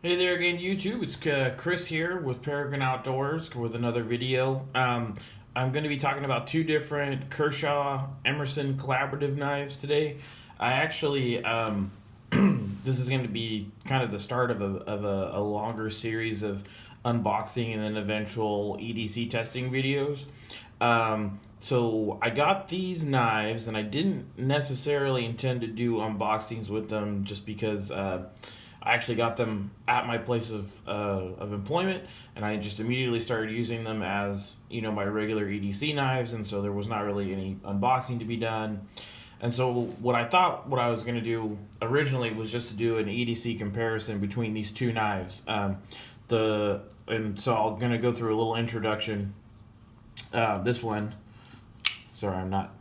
Hey there again, YouTube. It's Chris here with Peregrine Outdoors with another video. I'm going to be talking about two different Kershaw Emerson collaborative knives today. I actually, this is going to be kind of the start of a longer series of unboxing and then eventual EDC testing videos. So I got these knives, and I didn't necessarily intend to do unboxings with them just because I actually got them at my place of employment, and I just immediately started using them as my regular EDC knives, and so there was not really any unboxing to be done. And so what I was going to do originally was just to do an EDC comparison between these two knives. So I'm going to go through a little introduction. This one, sorry, I'm not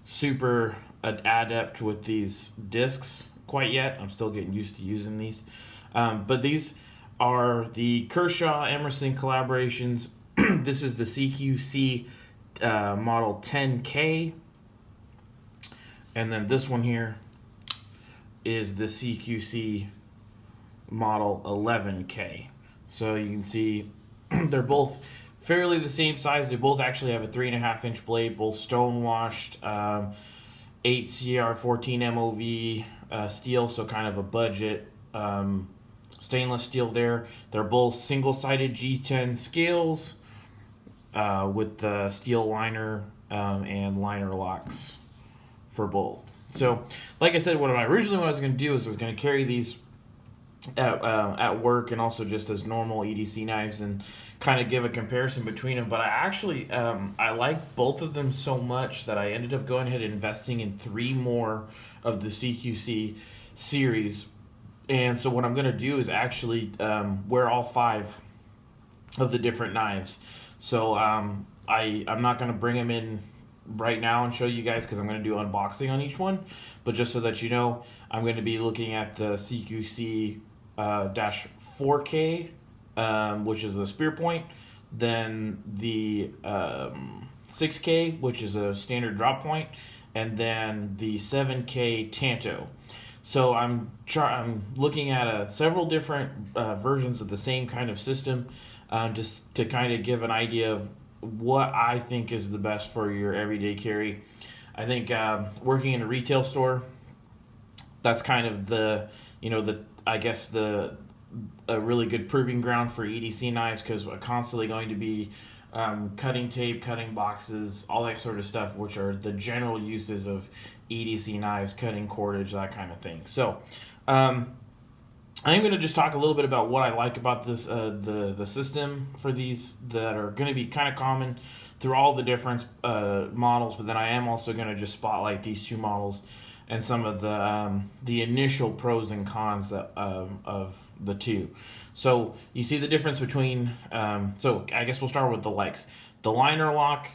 super adept with these discs quite yet. I'm still getting used to using these. But these are the Kershaw Emerson collaborations. This is the CQC model 10K. And then this one here is the CQC model 11K. So you can see they're both fairly the same size. They both actually have a 3.5-inch blade, both stone washed, 8CR14 MOV steel, so kind of a budget stainless steel there. They're both single-sided G10 scales with the steel liner and liner locks for both. So, like I said, what I was going to do is I was going to carry these at work and also just as normal EDC knives and kind of give a comparison between them. But I actually I like both of them so much that I ended up going ahead and investing in 3 more of the CQC series. And so what I'm going to do is actually wear all 5 of the different knives. So I'm not going to bring them in right now and show you guys because I'm going to do unboxing on each one. But just so that you know, I'm going to be looking at the CQC dash 4K, which is the spear point, then the 6K, which is a standard drop point, and then the 7K Tanto. So I'm looking at several different versions of the same kind of system, just to kind of give an idea of what I think is the best for your everyday carry. I think working in a retail store, that's kind of a really good proving ground for EDC knives, because we're constantly going to be cutting tape, cutting boxes, all that sort of stuff, which are the general uses of EDC knives, cutting cordage, that kind of thing. So I'm going to just talk a little bit about what I like about this the system for these that are going to be kind of common through all the different models, but then I am also going to just spotlight these 2 models and some of the initial pros and cons of the 2. So you see the difference between. So I guess we'll start with the likes. The liner lock,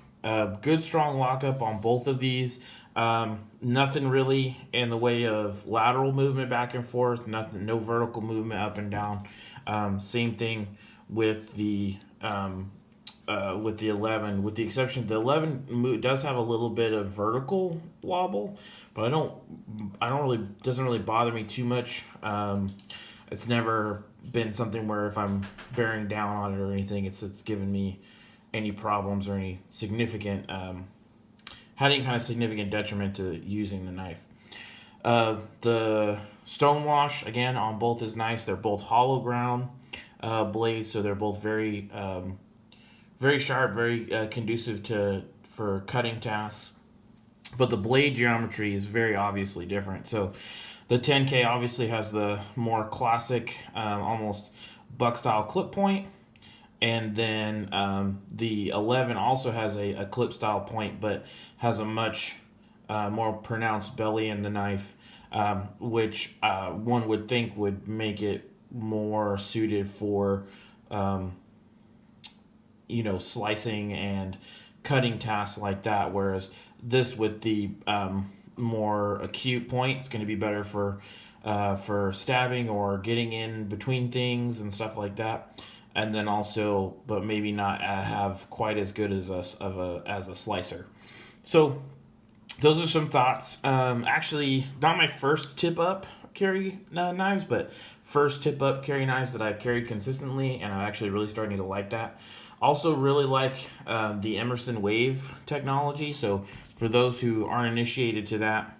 good strong lockup on both of these. Nothing really in the way of lateral movement back and forth. Nothing, no vertical movement up and down. Same thing with the 11, with the exception the 11 does have a little bit of vertical wobble, but I don't really, doesn't really bother me too much. It's never been something where if I'm bearing down on it or anything, it's given me any problems or any significant had any kind of significant detriment to using the knife. The stonewash again on both is nice. They're both hollow ground blades, so they're both very very sharp, very conducive for cutting tasks. But the blade geometry is very obviously different. So the 10K obviously has the more classic, almost buck style clip point, and then the 11 also has a clip style point, but has a much more pronounced belly in the knife, which one would think would make it more suited for slicing and cutting tasks like that, whereas this with the more acute point is going to be better for stabbing or getting in between things and stuff like that. And then also, but maybe not have quite as good as a slicer. So those are some thoughts. Actually, not my first tip up carry knives, but first tip up carry knives that I've carried consistently, and I'm actually really starting to like that. Also, really like the Emerson Wave technology. So, for those who aren't initiated to that,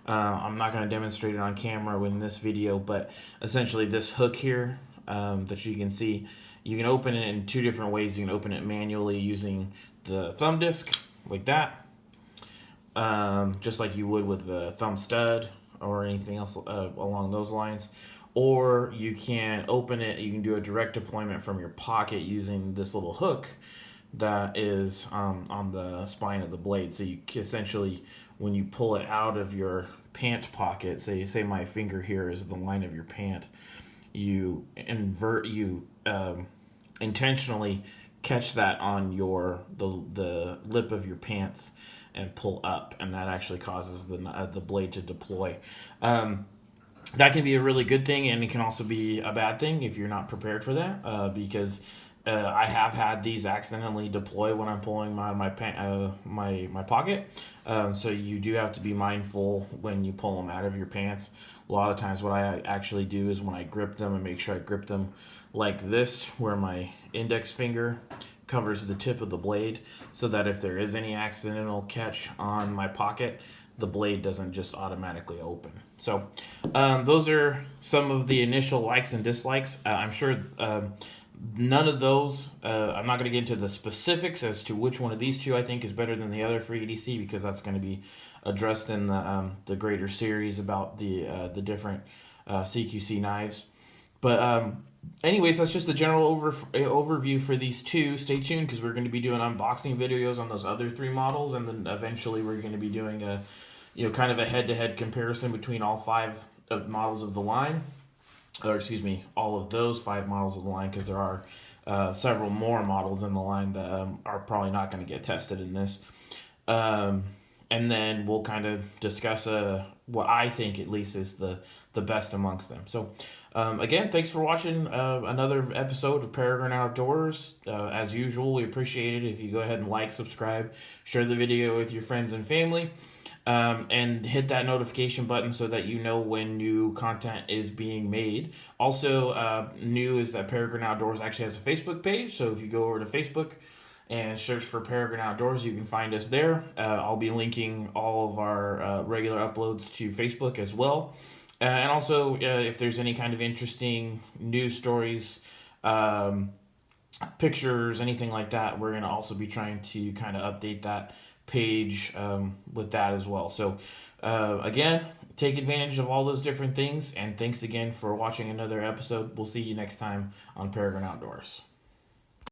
I'm not going to demonstrate it on camera in this video, but essentially this hook here that you can see, you can open it in two different ways. You can open it manually using the thumb disc like that, just like you would with the thumb stud or anything else along those lines. Or you can open it, you can do a direct deployment from your pocket using this little hook that is on the spine of the blade. So you essentially, when you pull it out of your pant pocket, say my finger here is the line of your pant, you intentionally catch that on the lip of your pants and pull up, and that actually causes the blade to deploy. That can be a really good thing, and it can also be a bad thing if you're not prepared for that, because I have had these accidentally deploy when I'm pulling my pocket. So you do have to be mindful when you pull them out of your pants. A lot of times what I actually do is when I grip them, and make sure I grip them like this, where my index finger covers the tip of the blade, so that if there is any accidental catch on my pocket, the blade doesn't just automatically open. So those are some of the initial likes and dislikes. I'm sure none of those, I'm not going to get into the specifics as to which one of these two I think is better than the other for EDC, because that's going to be addressed in the greater series about the different CQC knives. But anyways, that's just the general overview for these two. Stay tuned, because we're going to be doing unboxing videos on those other three models, and then eventually we're going to be doing a kind of a head-to-head comparison between all five models of the line. Or excuse me, all of those five models of the line, because there are several more models in the line that are probably not going to get tested in this. And then we'll kind of discuss what I think at least is the best amongst them. So again, thanks for watching another episode of Peregrine Outdoors. As usual, we appreciate it if you go ahead and like, subscribe, share the video with your friends and family. And hit that notification button so that you know when new content is being made. Also, new is that Peregrine Outdoors actually has a Facebook page. So if you go over to Facebook and search for Peregrine Outdoors, you can find us there. I'll be linking all of our regular uploads to Facebook as well. And also, if there's any kind of interesting news stories, pictures, anything like that, we're going to also be trying to kind of update that page with that as well. So again, take advantage of all those different things, and thanks again for watching another episode. We'll see you next time on Peregrine Outdoors.